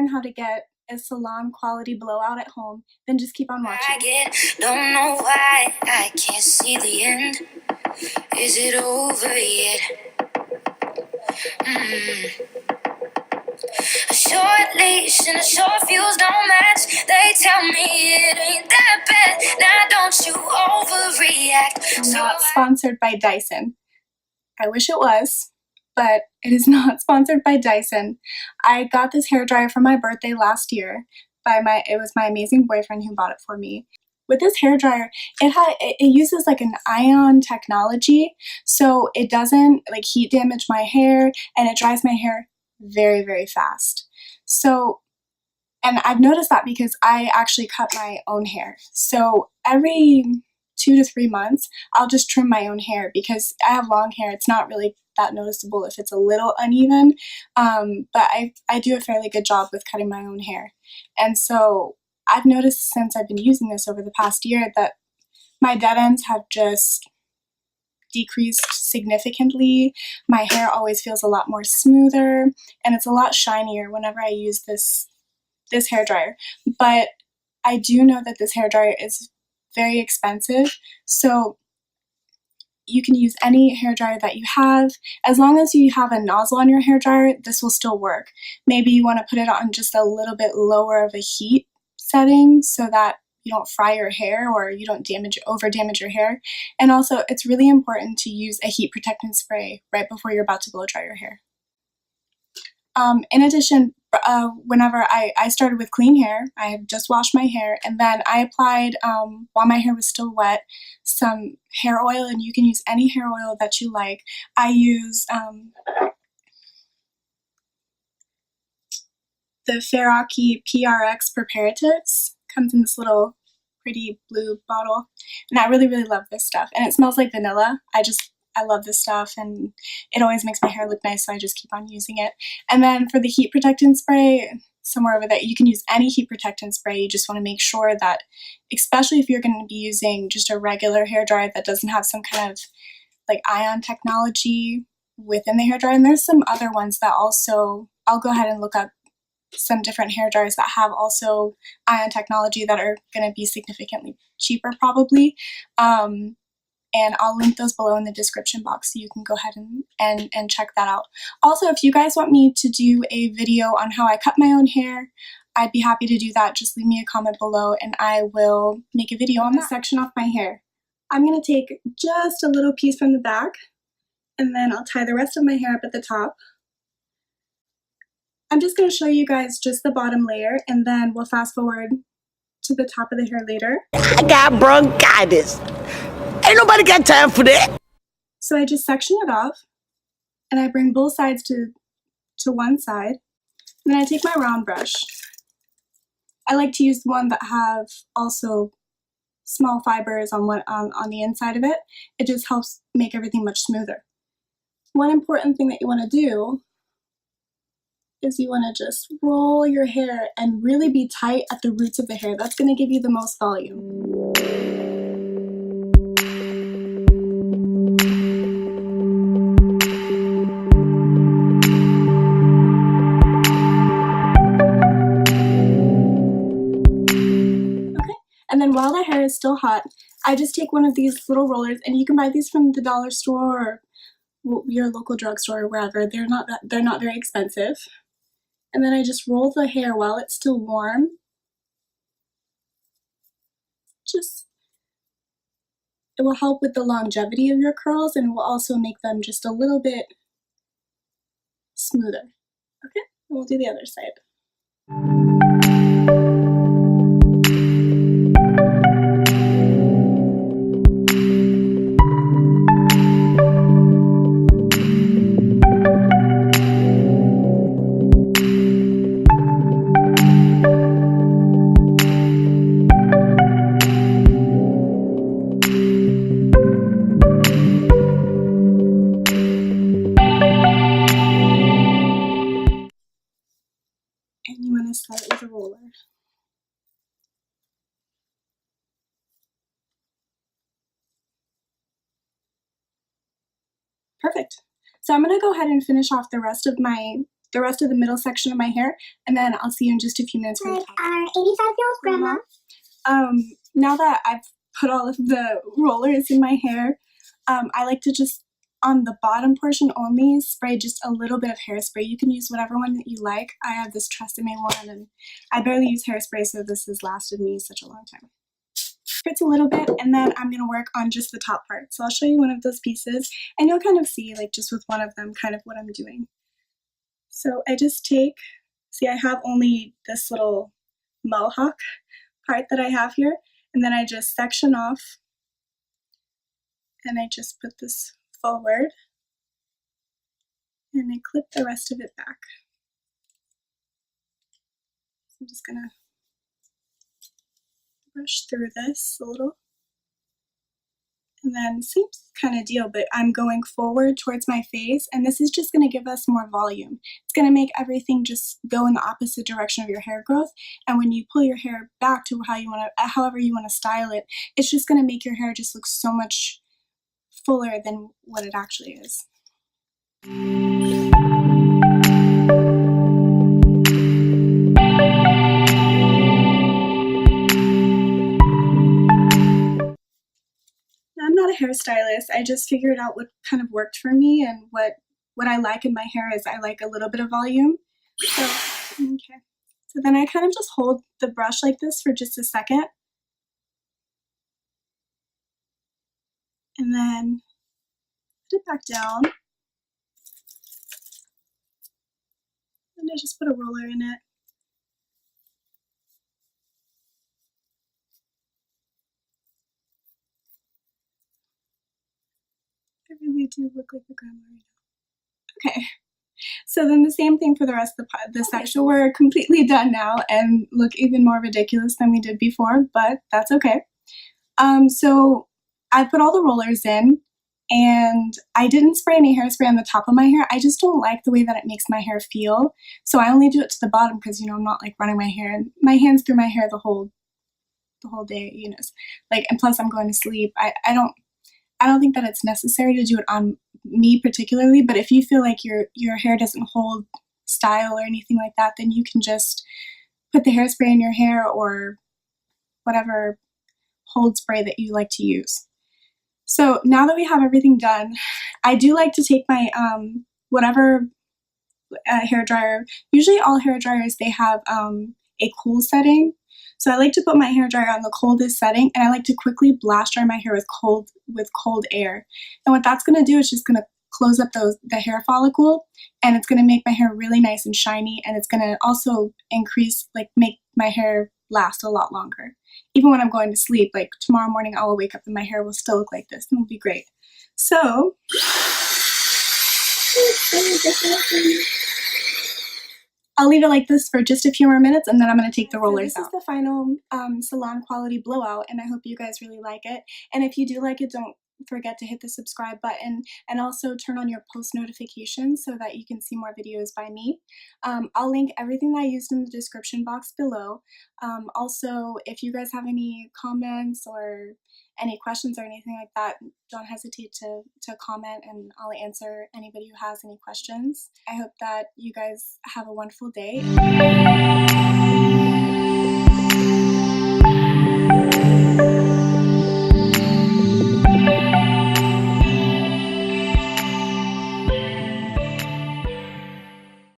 learn how to get a salon quality blowout at home, then just keep on watching. Don't know why I can't see the end. Is it over yet? A short leash and a short fuse don't match. They tell me it ain't that bad. Now don't you overreact. I'm not sponsored by Dyson. I wish it was, but it is not sponsored by Dyson. I got this hairdryer for my birthday last year. It was my amazing boyfriend who bought it for me. With this hairdryer, it uses like an ion technology, so it doesn't like heat damage my hair, and it dries my hair very, very fast. So, and I've noticed that because I actually cut my own hair. So every 2 to 3 months, I'll just trim my own hair because I have long hair. It's not really that noticeable if it's a little uneven, but I do a fairly good job with cutting my own hair. And so I've noticed since I've been using this over the past year that my dead ends have just decreased significantly. My hair always feels a lot more smoother, and it's a lot shinier whenever I use this hairdryer. But I do know that this hairdryer is very expensive, so you can use any hairdryer that you have. As long as you have a nozzle on your hairdryer, this will still work. Maybe you want to put it on just a little bit lower of a heat setting so that you don't fry your hair or you don't over damage your hair. And also, it's really important to use a heat protectant spray right before you're about to blow dry your hair. In addition, whenever I started with clean hair, I had just washed my hair, and then I applied, while my hair was still wet, some hair oil, and you can use any hair oil that you like. I use the Ferrocky PRX Preparatives. Comes in this little pretty blue bottle, and I really, really love this stuff, and it smells like vanilla. I love this stuff, and it always makes my hair look nice, so I just keep on using it. And then for the heat protectant spray, somewhere over there, you can use any heat protectant spray. You just want to make sure that, especially if you're going to be using just a regular hairdryer that doesn't have some kind of like ion technology within the hairdryer, and there's some other ones that also, I'll go ahead and look up some different hairdryers that have also ion technology that are going to be significantly cheaper probably. And I'll link those below in the description box so you can go ahead and check that out. Also, if you guys want me to do a video on how I cut my own hair, I'd be happy to do that. Just leave me a comment below and I will make a video on that section off my hair. I'm going to take just a little piece from the back, and then I'll tie the rest of my hair up at the top. I'm just going to show you guys just the bottom layer, and then we'll fast forward to the top of the hair later. I got bronchitis. Ain't nobody got time for that. So I just section it off, and I bring both sides to one side. And then I take my round brush. I like to use the one that have also small fibers on the inside of it. It just helps make everything much smoother. One important thing that you want to do is you want to just roll your hair and really be tight at the roots of the hair. That's going to give you the most volume. And then while the hair is still hot, I just take one of these little rollers, and you can buy these from the dollar store or your local drugstore or wherever. They're not very expensive. And then I just roll the hair while it's still warm. It will help with the longevity of your curls, and it will also make them just a little bit smoother. Okay, and we'll do the other side. And you want to start with a roller. Perfect. So I'm going to go ahead and finish off the rest of my the rest of the middle section of my hair, and then I'll see you in just a few minutes for the top. Our 85-year-old grandma. Now that I've put all of the rollers in my hair, I like to just, on the bottom portion only, spray just a little bit of hairspray. You can use whatever one that you like. I have this Tresemme one, and I barely use hairspray, so this has lasted me such a long time. Spritz a little bit, and then I'm going to work on just the top part. So I'll show you one of those pieces, and you'll kind of see, like, just with one of them, kind of what I'm doing. So I just take, see, I have only this little mohawk part that I have here, and then I just section off, and I just put this forward, and I clip the rest of it back. So I'm just gonna brush through this a little, and then same kind of deal, but I'm going forward towards my face, and this is just gonna give us more volume. It's gonna make everything just go in the opposite direction of your hair growth, and when you pull your hair back to how you wanna, however you wanna style it, it's just gonna make your hair just look so much fuller than what it actually is. I'm not a hairstylist. I just figured out what kind of worked for me, and what I like in my hair is I like a little bit of volume. So, okay. So then I kind of just hold the brush like this for just a second, and then put it back down, and I just put a roller in it. I really do look like a grandma right now. Okay. So then the same thing for the rest of the section. We're completely done now and look even more ridiculous than we did before, but that's okay. So I put all the rollers in, and I didn't spray any hairspray on the top of my hair. I just don't like the way that it makes my hair feel. So I only do it to the bottom because, you know, I'm not like running my hair and my hands through my hair the whole day, you know. Like, and plus I'm going to sleep. I don't think that it's necessary to do it on me particularly, but if you feel like your hair doesn't hold style or anything like that, then you can just put the hairspray in your hair or whatever hold spray that you like to use. So now that we have everything done, I do like to take my whatever hair dryer. Usually all hair dryers, they have a cool setting. So I like to put my hair dryer on the coldest setting, and I like to quickly blast dry my hair with cold air. And what that's going to do is just going to close up the hair follicle, and it's going to make my hair really nice and shiny, and it's going to also increase, like, make my hair last a lot longer. Even when I'm going to sleep, like tomorrow morning I will wake up and my hair will still look like this, and it'll be great. So I'll leave it like this for just a few more minutes, and then I'm going to take the rollers out. This is the final salon quality blowout, and I hope you guys really like it. And if you do like it, don't forget to hit the subscribe button, and also turn on your post notifications so that you can see more videos by me. I'll link everything that I used in the description box below. Also, if you guys have any comments or any questions or anything like that, don't hesitate to comment, and I'll answer anybody who has any questions. I hope that you guys have a wonderful day.